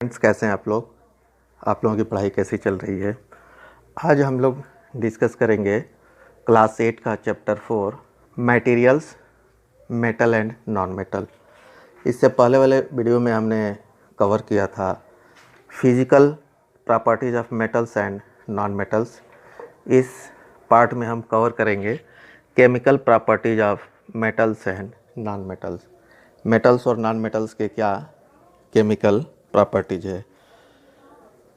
Friends, कैसे हैं आप लोगों की पढ़ाई कैसी चल रही है। आज हम लोग डिस्कस करेंगे क्लास 8 का chapter 4 materials, metal and non metal. इससे पहले वाले वीडियो में हमने कवर किया था physical properties of metals and non metals. इस पार्ट में हम कवर करेंगे chemical properties of metals and non metals. Metals और नॉन मेटल्स के क्या केमिकल प्रॉपर्टीज है।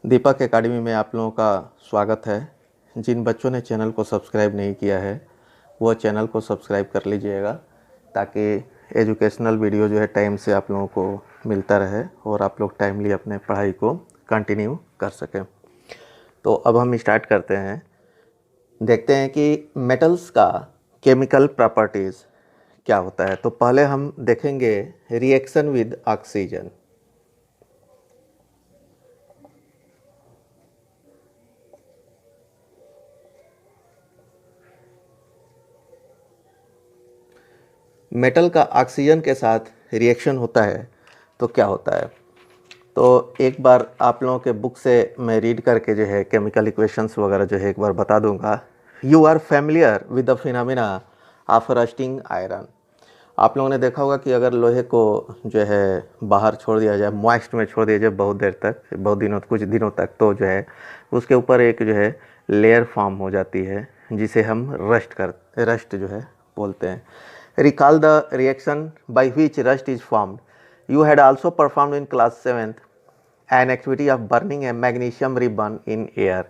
दीपक एकेडमी में आप लोगों का स्वागत है। जिन बच्चों ने चैनल को सब्सक्राइब नहीं किया है वो चैनल को सब्सक्राइब कर लीजिएगा ताकि एजुकेशनल वीडियो जो है टाइम से आप लोगों को मिलता रहे और आप लोग टाइमली अपने पढ़ाई को कंटिन्यू कर सकें। तो अब हम स्टार्ट करते हैं, देखते हैं कि मेटल्स का केमिकल प्रॉपर्टीज़ क्या होता है। तो पहले हम देखेंगे रिएक्शन विद ऑक्सीजन। मेटल का ऑक्सीजन के साथ रिएक्शन होता है तो क्या होता है। तो एक बार आप लोगों के बुक से मैं रीड करके जो है केमिकल इक्वेशंस वगैरह जो है एक बार बता दूंगा। You are familiar with the phenomena of rusting iron. आप लोगों ने देखा होगा कि अगर लोहे को जो है बाहर छोड़ दिया जाए, मॉइस्ट में छोड़ दिया जाए बहुत देर तक, बहुत दिनों कुछ दिनों तक, तो जो है उसके ऊपर एक जो है लेयर फॉर्म हो जाती है जिसे हम रस्ट जो है बोलते हैं। Recall the reaction by which rust is formed. You had also performed in class 7th an activity of burning a magnesium ribbon in air.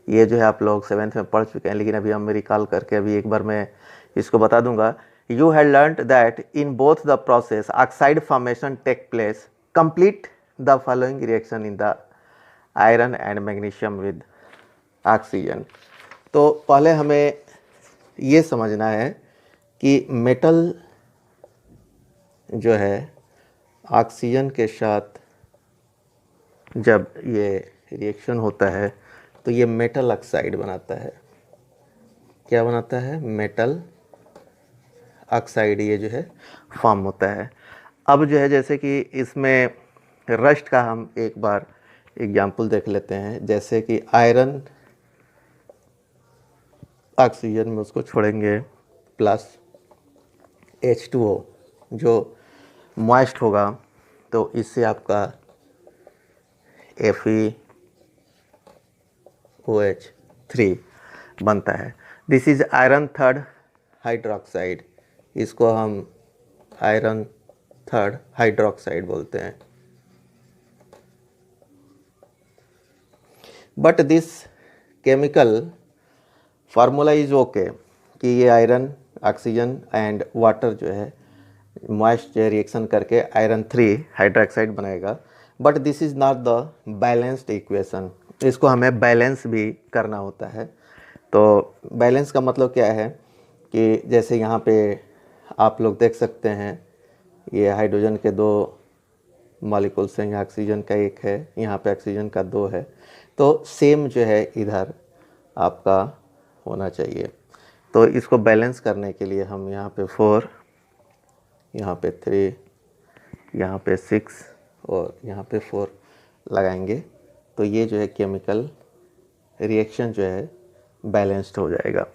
ये जो है आप लोग 7th में पढ़ चुके हैं, लेकिन अभी हम रिकॉल करके अभी एक बार मैं इसको बता दूंगा। You had learnt that in both the process oxide formation take place. Complete the following reaction in the iron and magnesium with oxygen. तो पहले हमें ये समझना है कि मेटल जो है ऑक्सीजन के साथ जब ये रिएक्शन होता है तो ये मेटल ऑक्साइड बनाता है। क्या बनाता है? मेटल ऑक्साइड ये जो है फॉर्म होता है। अब जो है जैसे कि इसमें रस्ट का हम एक बार एग्जाम्पल देख लेते हैं। जैसे कि आयरन ऑक्सीजन में उसको छोड़ेंगे प्लस H2O जो मॉइस्ट होगा तो इससे आपका FeOH3 बनता है। This is iron third hydroxide. इसको हम आयरन थर्ड हाइड्रोक्साइड बोलते हैं। But this chemical formula is okay कि ये आयरन ऑक्सीजन एंड वाटर जो है मॉइस्ट रिएक्शन करके आयरन 3 हाइड्रोक्साइड बनाएगा। But this is not the balanced equation. इसको हमें बैलेंस भी करना होता है। तो बैलेंस का मतलब क्या है कि जैसे यहाँ पे आप लोग देख सकते हैं ये हाइड्रोजन के 2 मॉलिक्यूल्स हैं, यहाँ ऑक्सीजन का 1 है, यहाँ पे ऑक्सीजन का 2 है। तो सेम जो है इधर आपका होना चाहिए। तो इसको बैलेंस करने के लिए हम यहाँ पे 4, यहाँ पे 3, यहाँ पे 6 और यहाँ पे 4 लगाएंगे तो ये जो है केमिकल रिएक्शन जो है बैलेंस्ड हो जाएगा।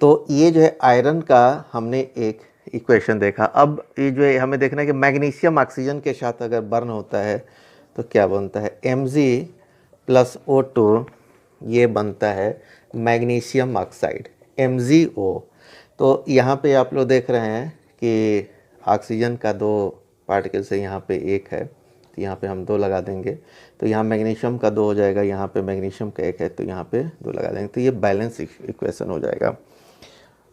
तो ये जो है आयरन का हमने एक इक्वेशन देखा। अब ये जो है हमें देखना है कि मैग्नीशियम ऑक्सीजन के साथ अगर बर्न होता है तो क्या बनता है? Mg+O2 ये बनता है मैग्नीशियम ऑक्साइड MgO। तो यहाँ पे आप लोग देख रहे हैं कि ऑक्सीजन का 2 पार्टिकल्स है, यहाँ पे 1 है तो यहाँ पे हम 2 लगा देंगे। तो यहाँ मैग्नीशियम का 2 हो जाएगा, यहाँ पे मैग्नीशियम का 1 है तो यहाँ पे 2 लगा देंगे। तो ये बैलेंस इक्वेशन हो जाएगा।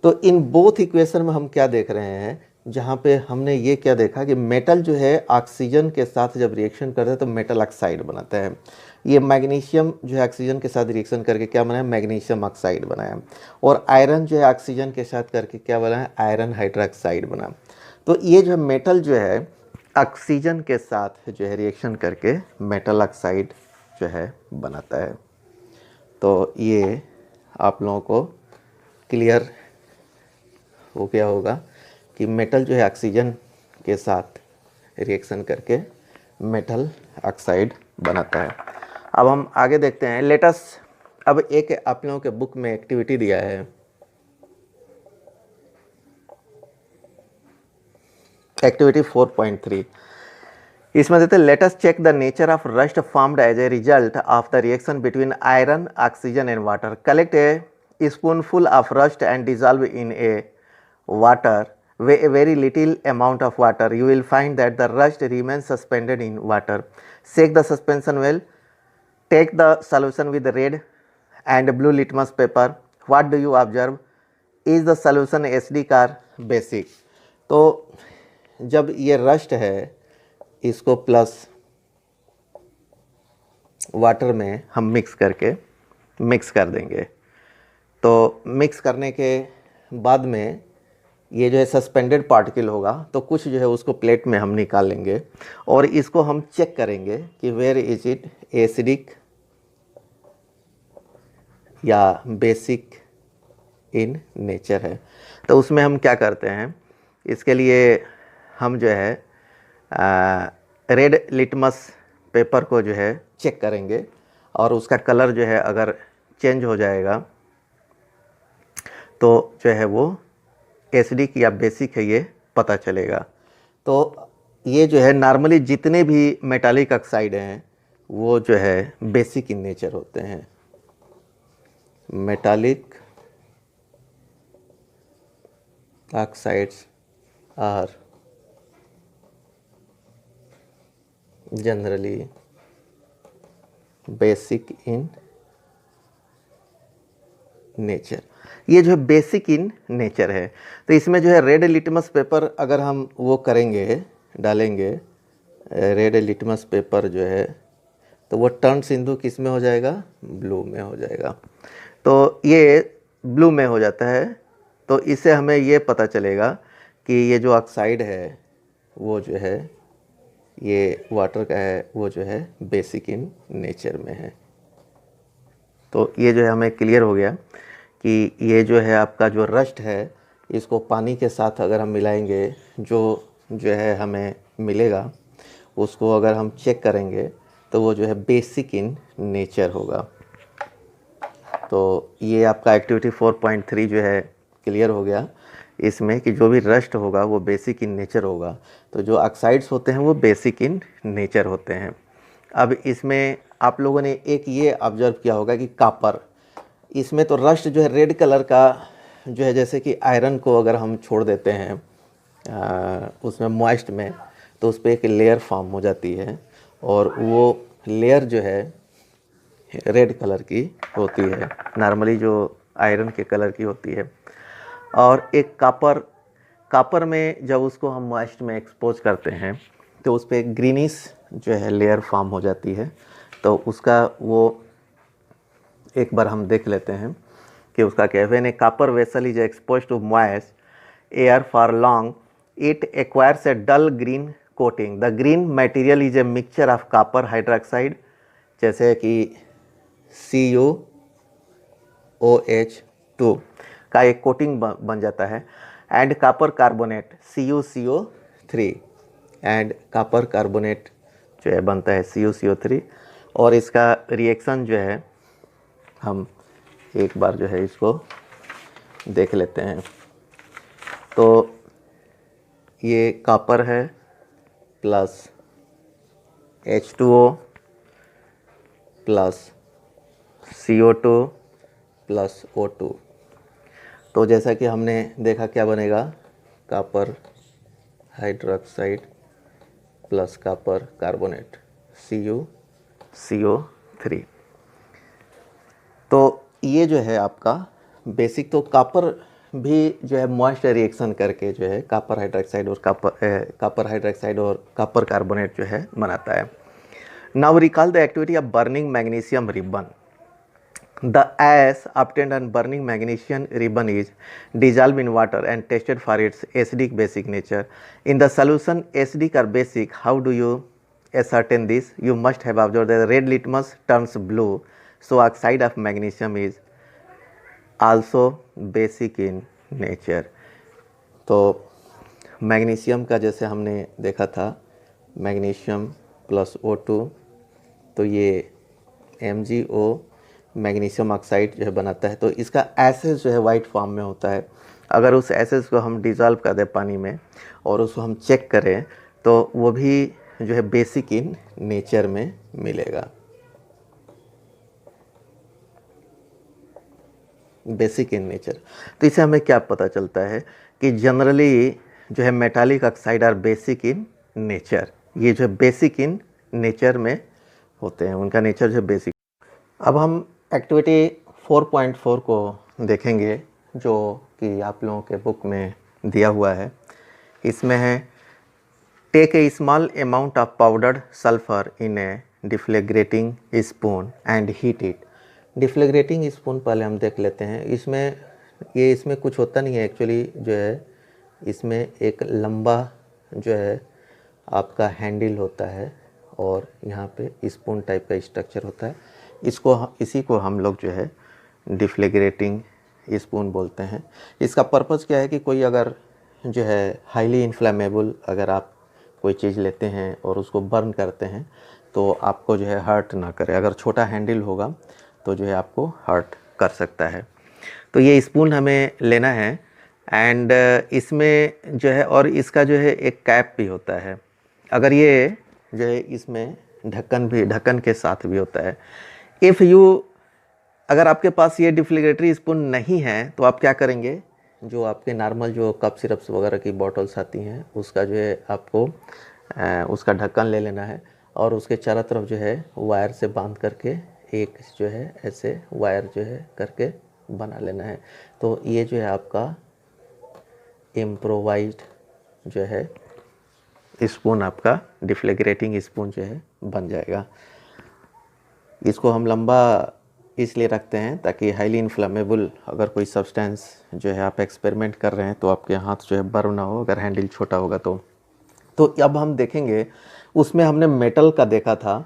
तो इन बोथ इक्वेशन में हम क्या देख रहे हैं, जहाँ पे हमने ये क्या देखा कि मेटल जो है ऑक्सीजन के साथ जब रिएक्शन करता है तो मेटल ऑक्साइड बनाता है। ये मैग्नीशियम जो है ऑक्सीजन के साथ रिएक्शन करके क्या बनाया? मैग्नीशियम ऑक्साइड बनाया। और आयरन जो है ऑक्सीजन के साथ करके क्या बना है? आयरन हाइड्रोक्साइड बना। तो ये जो मेटल जो है ऑक्सीजन के साथ जो है रिएक्शन करके मेटल ऑक्साइड जो है बनाता है। तो ये आप लोगों को क्लियर हो गया होगा कि मेटल जो है ऑक्सीजन के साथ रिएक्शन करके मेटल ऑक्साइड बनाता है। अब हम आगे देखते हैं, लेटस। अब एक आप लोगों के बुक में एक्टिविटी दिया है, एक्टिविटी 4.3। इसमें देते let us check the nature of rust formed as a result of the reaction between iron, oxygen and water. Collect a spoonful of rust and dissolve in a water with a very little amount of water. You will find that the rust remains suspended in water. Shake the suspension well. Take the solution with the red and blue litmus paper. What do you observe? Is the solution acidic or basic? तो जब ये rust है, इसको plus water में हम mix कर देंगे। तो मिक्स करने के बाद में ये जो है सस्पेंडेड पार्टिकल होगा, तो कुछ जो है उसको प्लेट में हम निकाल लेंगे और इसको हम चेक करेंगे कि वेयर इज इट, एसिडिक या बेसिक इन नेचर है। तो उसमें हम क्या करते हैं, इसके लिए हम जो है रेड लिटमस पेपर को जो है चेक करेंगे और उसका कलर जो है अगर चेंज हो जाएगा तो जो है वो एसिडिक या बेसिक है, ये पता चलेगा। तो ये जो है नॉर्मली जितने भी मेटालिक ऑक्साइड हैं वो जो है बेसिक इन नेचर होते हैं। Metallic oxides are generally basic in nature. ये जो है बेसिक इन नेचर है। तो इसमें जो है रेड लिटमस पेपर अगर हम वो करेंगे, डालेंगे रेड लिटमस पेपर जो है, तो वो टर्न सिंधु किस में हो जाएगा, ब्लू में हो जाएगा। तो ये ब्लू में हो जाता है, तो इससे हमें ये पता चलेगा कि ये जो ऑक्साइड है वो जो है ये वाटर का है, वो जो है बेसिक इन नेचर में है। तो ये जो है हमें क्लियर हो गया कि ये जो है आपका जो रस्ट है, इसको पानी के साथ अगर हम मिलाएंगे, जो है हमें मिलेगा, उसको अगर हम चेक करेंगे तो वो जो है बेसिक इन नेचर होगा। तो ये आपका एक्टिविटी 4.3 जो है क्लियर हो गया इसमें कि जो भी रस्ट होगा वो बेसिक इन नेचर होगा। तो जो ऑक्साइड्स होते हैं वो बेसिक इन नेचर होते हैं। अब इसमें आप लोगों ने एक ये ऑब्जर्व किया होगा कि कॉपर, इसमें तो रस्ट जो है रेड कलर का जो है, जैसे कि आयरन को अगर हम छोड़ देते हैं उसमें मॉइस्ट में, तो उस पर एक लेयर फॉर्म हो जाती है और वो लेयर जो है रेड कलर की होती है, नॉर्मली जो आयरन के कलर की होती है। और एक कॉपर में जब उसको हम मॉइस्ट में एक्सपोज करते हैं तो उस पर एक ग्रीनिश जो है लेयर फॉर्म हो जाती है। तो उसका वो एक बार हम देख लेते हैं कि उसका क्या है। When a copper vessel is expose to moist air for long, it acquires a dull green coating. The green material is a mixture of copper hydroxide, जैसे कि CuOH2 का एक कोटिंग बन जाता है, and copper carbonate CuCO3, and copper carbonate जो है बनता है CuCO3। और इसका रिएक्शन जो है हम एक बार जो है इसको देख लेते हैं। तो ये कॉपर है plus H2O plus CO2 plus O2। तो जैसा कि हमने देखा क्या बनेगा, copper hydroxide plus copper carbonate CuCO3। तो ये जो है आपका बेसिक। तो कॉपर भी जो है मॉइस्ट रिएक्शन करके जो है कॉपर हाइड्रोक्साइड और कॉपर कार्बोनेट जो है बनाता है। Now recall the activity of burning magnesium ribbon. The ash obtained on burning magnesium ribbon is dissolved in water and tested for its acidic basic nature. In the solution acidic or basic, how do you ascertain this? You must have observed that the red litmus turns blue, so oxide of magnesium is also basic in nature. तो magnesium का जैसे हमने देखा था, magnesium plus O2 तो ये MgO magnesium oxide जो है बनाता है। तो इसका एसेस जो है वाइट फॉर्म में होता है। अगर उस एसेस को हम डिज़ोल्व कर दें पानी में और उसको हम चेक करें तो वो भी जो है बेसिक इन नेचर में मिलेगा। Basic in nature. तो इससे हमें क्या पता चलता है कि जनरली जो है metallic oxide are basic in nature. ये जो बेसिक इन नेचर में होते हैं, उनका नेचर जो बेसिक। अब हम एक्टिविटी 4.4 को देखेंगे जो कि आप लोगों के बुक में दिया हुआ है। इसमें है take a small amount of powdered sulphur in a deflagrating spoon and heat it. Deflagrating spoon पहले हम देख लेते हैं। इसमें कुछ होता नहीं है एक्चुअली। जो है इसमें एक लंबा जो है आपका हैंडल होता है और यहाँ पे स्पून टाइप का स्ट्रक्चर होता है। इसी को हम लोग जो है डिफ्लेग्रेटिंग स्पून बोलते हैं। इसका पर्पज़ क्या है कि कोई अगर जो है हाईली इन्फ्लेमेबल अगर आप कोई चीज़ लेते हैं और उसको बर्न करते हैं तो आपको जो है हर्ट ना करे। अगर छोटा हैंडल होगा तो जो है आपको हर्ट कर सकता है। तो ये स्पून हमें लेना है एंड इसमें जो है और इसका जो है एक कैप भी होता है। अगर ये जो है इसमें ढक्कन के साथ भी होता है। अगर आपके पास ये डिफ्लेग्रेटरी स्पून नहीं है तो आप क्या करेंगे, जो आपके नॉर्मल जो कप सिरप्स वगैरह की बॉटल्स आती हैं उसका जो है आपको उसका ढक्कन ले लेना है और उसके चारों तरफ जो है वायर से बांध करके एक जो है ऐसे वायर जो है करके बना लेना है। तो ये जो है आपका इम्प्रोवाइज्ड जो है स्पून आपका डिफ्लेग्रेटिंग स्पून जो है बन जाएगा। इसको हम लंबा इसलिए रखते हैं ताकि हाईली इन्फ्लेमेबल अगर कोई सब्सटेंस जो है आप एक्सपेरिमेंट कर रहे हैं तो आपके हाथ जो है बर्न ना हो अगर हैंडल छोटा होगा तो अब हम देखेंगे। उसमें हमने मेटल का देखा था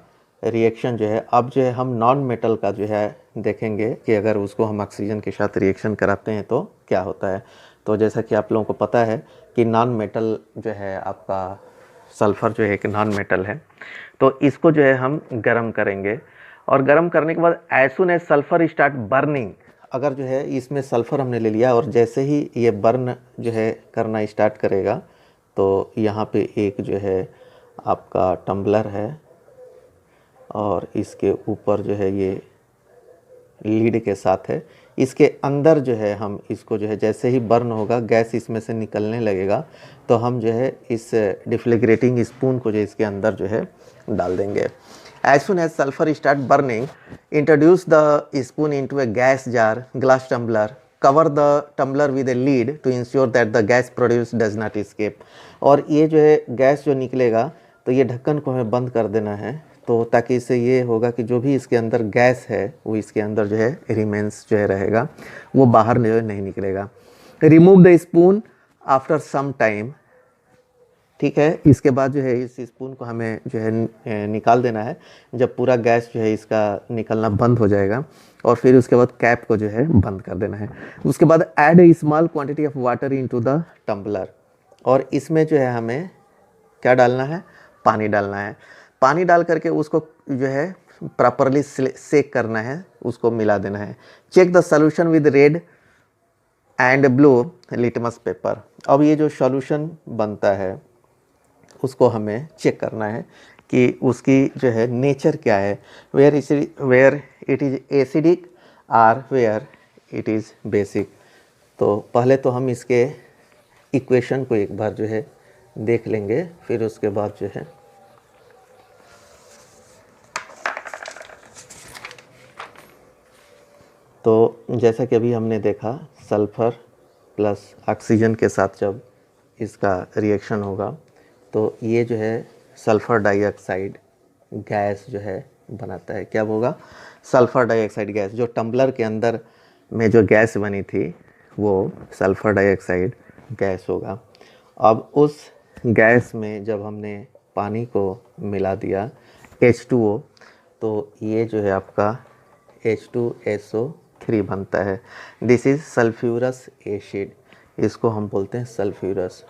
रिएक्शन जो है। अब जो है हम नॉन मेटल का जो है देखेंगे कि अगर उसको हम ऑक्सीजन के साथ रिएक्शन कराते हैं तो क्या होता है। तो जैसा कि आप लोगों को पता है कि नॉन मेटल जो है आपका सल्फ़र जो है एक नॉन मेटल है। तो इसको जो है हम गर्म करेंगे और गर्म करने के बाद as soon as sulphur start burning, अगर जो है इसमें सल्फ़र हमने ले लिया और जैसे ही ये बर्न जो है करना स्टार्ट करेगा तो यहाँ पे एक जो है आपका टम्बलर है और इसके ऊपर जो है ये लीड के साथ है। इसके अंदर जो है हम इसको जो है जैसे ही बर्न होगा गैस इसमें से निकलने लगेगा तो हम जो है इस डिफ्लेग्रेटिंग स्पून को जो इसके अंदर जो है डाल देंगे। As soon as sulfur start burning, introduce the spoon into a gas jar, glass tumbler, cover the tumbler with a lid to ensure that the gas produced does not escape। और ये जो है गैस जो निकलेगा तो ये ढक्कन को हमें बंद कर देना है तो ताकि इससे ये होगा कि जो भी इसके अंदर गैस है वो इसके अंदर जो है रिमेंस जो है रहेगा, वो बाहर जो है नहीं निकलेगा। Remove the spoon after some time. ठीक है, इसके बाद जो है इस स्पून को हमें जो है निकाल देना है जब पूरा गैस जो है इसका निकलना बंद हो जाएगा और फिर उसके बाद कैप को जो है बंद कर देना है। उसके बाद add a small quantity of water into the tumbler और इसमें जो है हमें क्या डालना है, पानी डालना है। पानी डाल करके उसको जो है प्रॉपरली सेक करना है, उसको मिला देना है। Check the solution with red and blue litmus paper. अब ये जो सॉल्यूशन बनता है उसको हमें चेक करना है कि उसकी जो है नेचर क्या है, वेयर इट इज़ एसिडिक और वेयर इट इज़ बेसिक। तो पहले तो हम इसके इक्वेशन को एक बार जो है देख लेंगे, फिर उसके बाद जो है तो जैसा कि अभी हमने देखा सल्फ़र प्लस ऑक्सीजन के साथ जब इसका रिएक्शन होगा तो ये जो है सल्फ़र डाइऑक्साइड गैस जो है बनाता है। क्या होगा, सल्फ़र डाइऑक्साइड गैस। जो टम्बलर के अंदर में जो गैस बनी थी वो सल्फ़र डाइऑक्साइड गैस होगा। अब उस गैस में जब हमने पानी को मिला दिया H2O तो ये जो है आपका H2SO3 बनता है। दिस इज़ सल्फ्यूरस एसिड, इसको हम बोलते हैं सल्फ्यूरस।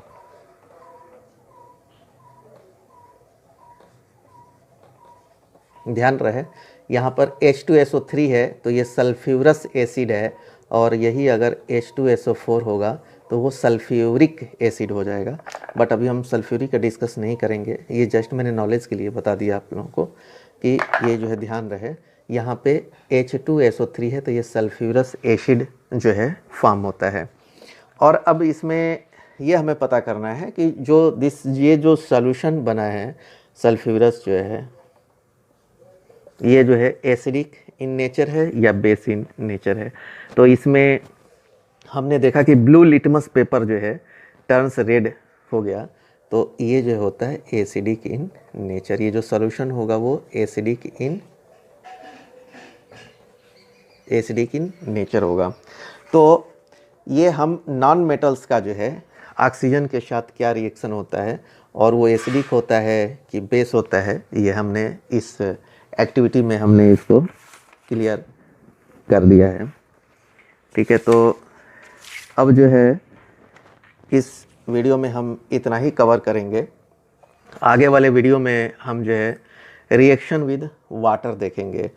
ध्यान रहे यहाँ पर H2SO3 है तो ये सल्फ्यूरस एसिड है, और यही अगर H2SO4 होगा तो वो सल्फ्यूरिक एसिड हो जाएगा। बट अभी हम सल्फ्यूरिक का डिस्कस नहीं करेंगे, ये जस्ट मैंने नॉलेज के लिए बता दिया आप लोगों को कि ये जो है ध्यान रहे यहाँ पे H2SO3 है तो ये सल्फ्यूरस एसिड जो है फॉर्म होता है। और अब इसमें ये हमें पता करना है कि ये जो सॉल्यूशन बना है सल्फ्यूरस जो है, ये जो है एसिडिक इन नेचर है या बेस इन नेचर है। तो इसमें हमने देखा कि ब्लू लिटमस पेपर जो है टर्न्स रेड हो गया, तो ये जो होता है एसिडिक इन नेचर। ये जो सॉल्यूशन होगा वो एसिडिक इन नेचर होगा। तो ये हम नॉन मेटल्स का जो है ऑक्सीजन के साथ क्या रिएक्शन होता है और वो एसिडिक होता है कि बेस होता है, ये हमने इस एक्टिविटी में हमने इसको क्लियर कर दिया है। ठीक है, तो अब जो है इस वीडियो में हम इतना ही कवर करेंगे। आगे वाले वीडियो में हम जो है रिएक्शन विद वाटर देखेंगे।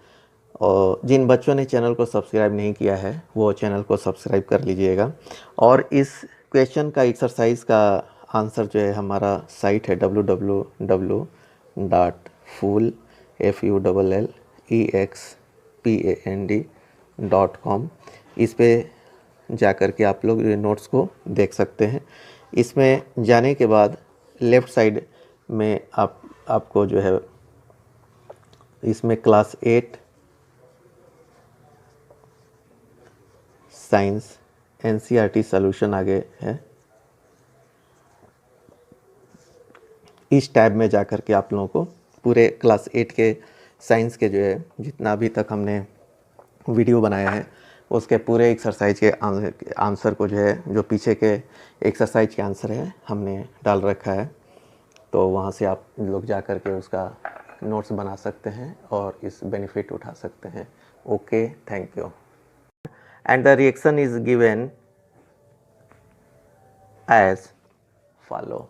और जिन बच्चों ने चैनल को सब्सक्राइब नहीं किया है वो चैनल को सब्सक्राइब कर लीजिएगा। और इस क्वेश्चन का एक्सरसाइज का आंसर जो है हमारा साइट है www.fullexpand.com। इस पे जा कर के आप लोग ये नोट्स को देख सकते हैं। इसमें जाने के बाद लेफ़्ट साइड में आपको जो है इसमें क्लास 8 साइंस NCERT सॉल्यूशन आगे है। इस टैब में जा कर के आप लोगों को पूरे क्लास 8 के साइंस के जो है जितना अभी तक हमने वीडियो बनाया है उसके पूरे एक्सरसाइज के आंसर को जो है, जो पीछे के एक्सरसाइज के आंसर है हमने डाल रखा है। तो वहाँ से आप लोग जा कर के उसका नोट्स बना सकते हैं और इस बेनिफिट उठा सकते हैं। Okay, thank you. And the reaction is given as follow.